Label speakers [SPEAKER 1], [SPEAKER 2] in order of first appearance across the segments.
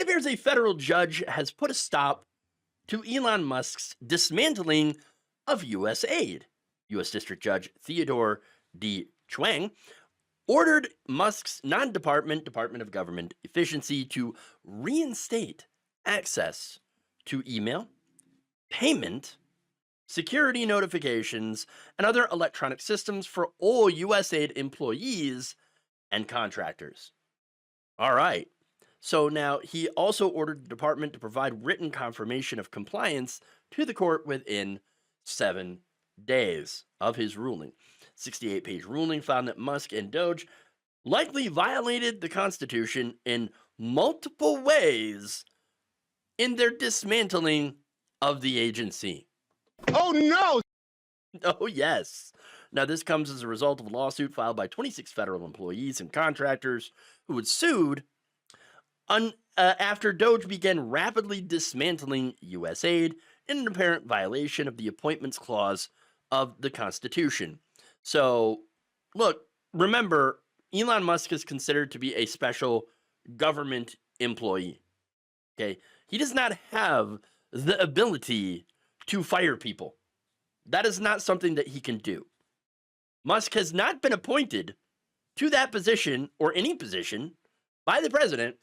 [SPEAKER 1] It appears a federal judge has put a stop to Elon Musk's dismantling of USAID. U.S. District Judge Theodore D. Chuang ordered Musk's Department of Government Efficiency to reinstate access to email, payment, security notifications, and other electronic systems for all USAID employees and contractors. All right. So now he also ordered the department to provide written confirmation of compliance to the court within 7 days of his ruling. 68-page ruling found that Musk and DOGE likely violated the Constitution in multiple ways in their dismantling of the agency.
[SPEAKER 2] Oh no!
[SPEAKER 1] Oh, yes. Now, this comes as a result of a lawsuit filed by 26 federal employees and contractors who had sued after DOGE began rapidly dismantling USAID in an apparent violation of the Appointments Clause of the Constitution. So, look, remember, Elon Musk is considered to be a special government employee. Okay? He does not have the ability to fire people. That is not something that he can do. Musk has not been appointed to that position or any position by the president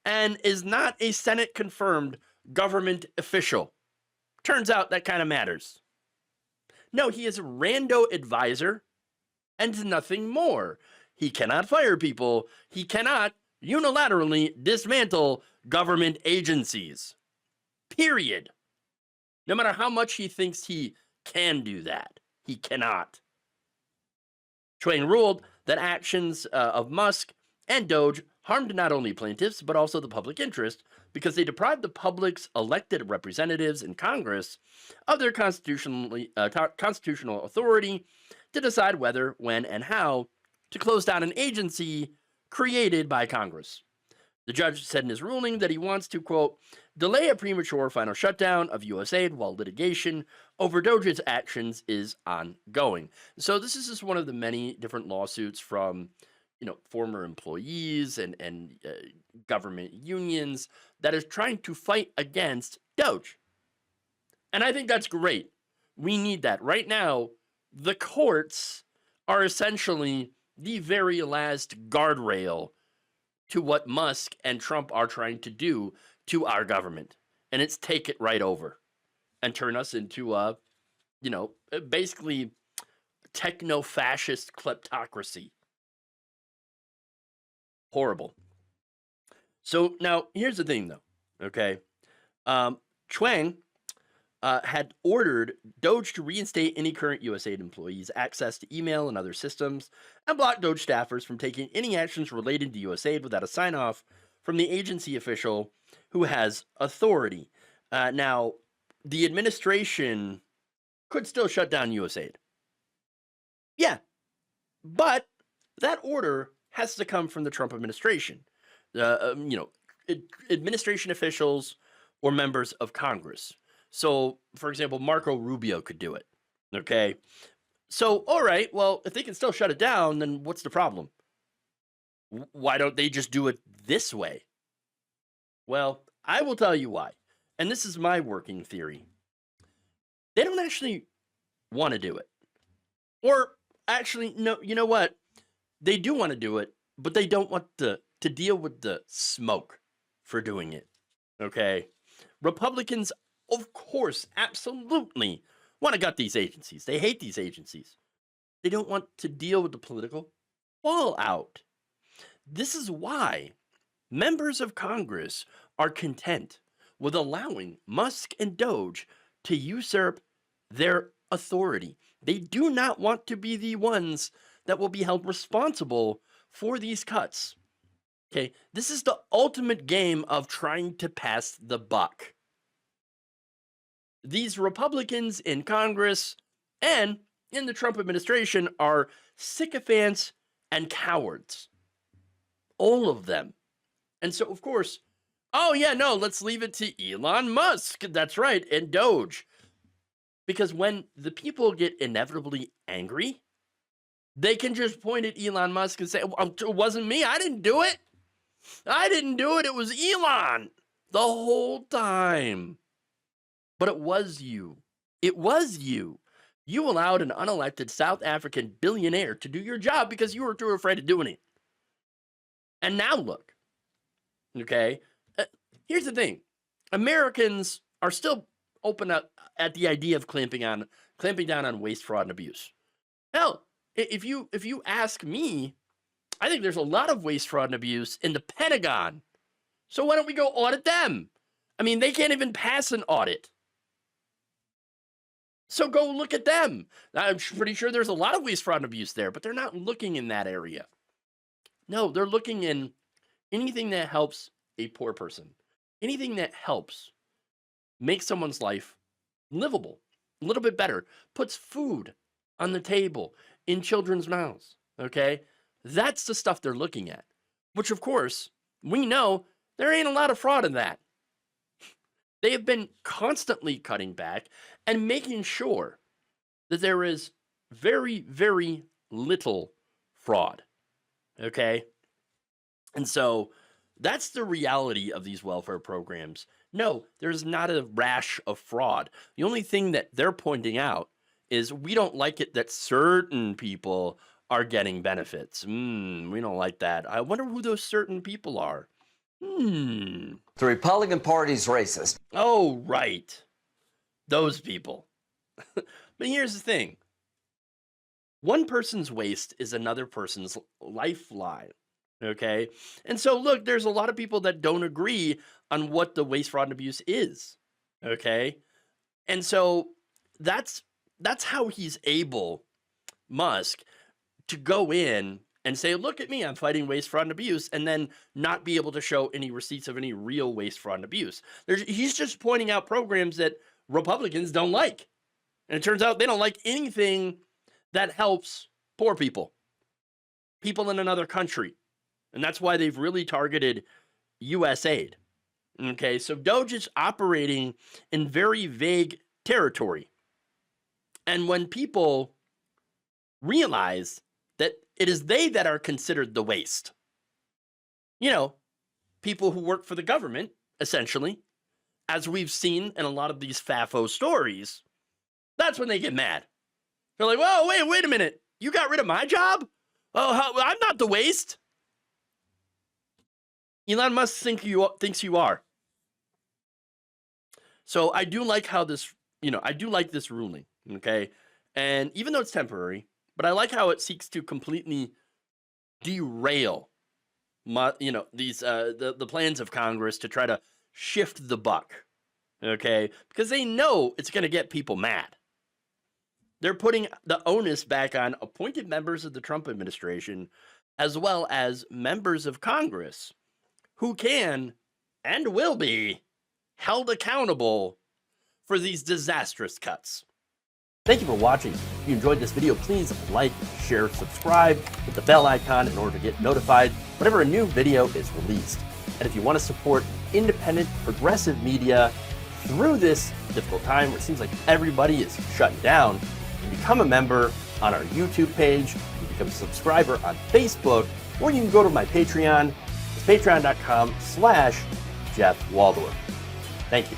[SPEAKER 1] and is not a Senate confirmed government official. Turns out that kind of matters. No, he is a rando advisor and nothing more. He cannot fire people. He cannot unilaterally dismantle government agencies. Period. No matter how much he thinks he can do that, he cannot. Chuang ruled that actions of Musk and DOGE harmed not only plaintiffs, but also the public interest because they deprived the public's elected representatives in Congress of their constitutional authority to decide whether, when, and how to close down an agency created by Congress. The judge said in his ruling that he wants to, quote, delay a premature final shutdown of USAID while litigation over DOGE's actions is ongoing. So this is just one of the many different lawsuits from, former employees and government unions that is trying to fight against DOGE. And I think that's great. We need that. Right now, the courts are essentially the very last guardrail to what Musk and Trump are trying to do to our government. And it's take it right over and turn us into a, basically techno-fascist kleptocracy. Horrible. So now here's the thing though, okay? Chuang had ordered DOGE to reinstate any current USAID employees' access to email and other systems and block DOGE staffers from taking any actions related to USAID without a sign-off from the agency official who has authority. Now, the administration could still shut down USAID. Yeah, but that order has to come from the Trump administration. Administration officials or members of Congress. So, for example, Marco Rubio could do it, okay? So, all right, well, if they can still shut it down, then what's the problem? Why don't they just do it this way? Well, I will tell you why. And this is my working theory. They don't actually want to do it. Or actually, no, you know what? They do want to do it, but they don't want to deal with the smoke for doing it, okay? Republicans, of course, absolutely want to gut these agencies. They hate these agencies. They don't want to deal with the political fallout. This is why members of Congress are content with allowing Musk and DOGE to usurp their authority. They do not want to be the ones that will be held responsible for these cuts. Okay, this is the ultimate game of trying to pass the buck. These Republicans in Congress and in the Trump administration are sycophants and cowards. All of them. And so, of course, oh yeah, no, let's leave it to Elon Musk. That's right, and DOGE. Because when the people get inevitably angry, they can just point at Elon Musk and say, it wasn't me, I didn't do it. I didn't do it. It was Elon the whole time. But it was you. It was you. You allowed an unelected South African billionaire to do your job because you were too afraid of doing it. And now look, okay? Here's the thing. Americans are still open up at the idea of clamping down on waste, fraud, and abuse. Hell, if you ask me, I think there's a lot of waste, fraud, and abuse in the Pentagon. So why don't we go audit them? I mean, they can't even pass an audit. So go look at them. I'm pretty sure there's a lot of waste, fraud, and abuse there, but they're not looking in that area. No, they're looking in anything that helps a poor person, anything that helps make someone's life livable, a little bit better, puts food on the table, in children's mouths, okay? That's the stuff they're looking at, which of course, we know there ain't a lot of fraud in that. They have been constantly cutting back and making sure that there is very, very little fraud, okay? And so that's the reality of these welfare programs. No, there's not a rash of fraud. The only thing that they're pointing out is we don't like it that certain people are getting benefits. We don't like that. I wonder who those certain people are.
[SPEAKER 2] The Republican Party's racist.
[SPEAKER 1] Oh, right. Those people. But here's the thing. One person's waste is another person's lifeline. Okay? And so, look, there's a lot of people that don't agree on what the waste, fraud, and abuse is. Okay? And so that's how he's able, Musk, to go in and say, look at me, I'm fighting waste, fraud, and abuse, and then not be able to show any receipts of any real waste, fraud, and abuse. He's just pointing out programs that Republicans don't like. And it turns out they don't like anything that helps poor people, people in another country. And that's why they've really targeted USAID. Okay, so DOGE is operating in very vague territory. And when people realize that it is they that are considered the waste, you know, people who work for the government, essentially, as we've seen in a lot of these FAFO stories, that's when they get mad. They're like, whoa, wait a minute. You got rid of my job? Oh, I'm not the waste. Elon Musk thinks you are. So I do like how this, I do like this ruling, okay? And even though it's temporary, but I like how it seeks to completely derail, these the plans of Congress to try to shift the buck, okay? Because they know it's going to get people mad. They're putting the onus back on appointed members of the Trump administration, as well as members of Congress, who can and will be held accountable for these disastrous cuts. Thank you for watching. If you enjoyed this video, please like, share, subscribe, hit the bell icon in order to get notified whenever a new video is released. And if you want to support independent, progressive media through this difficult time where it seems like everybody is shutting down, you can become a member on our YouTube page, you can become a subscriber on Facebook, or you can go to my Patreon. It's patreon.com/Jeff Waldorf. Thank you.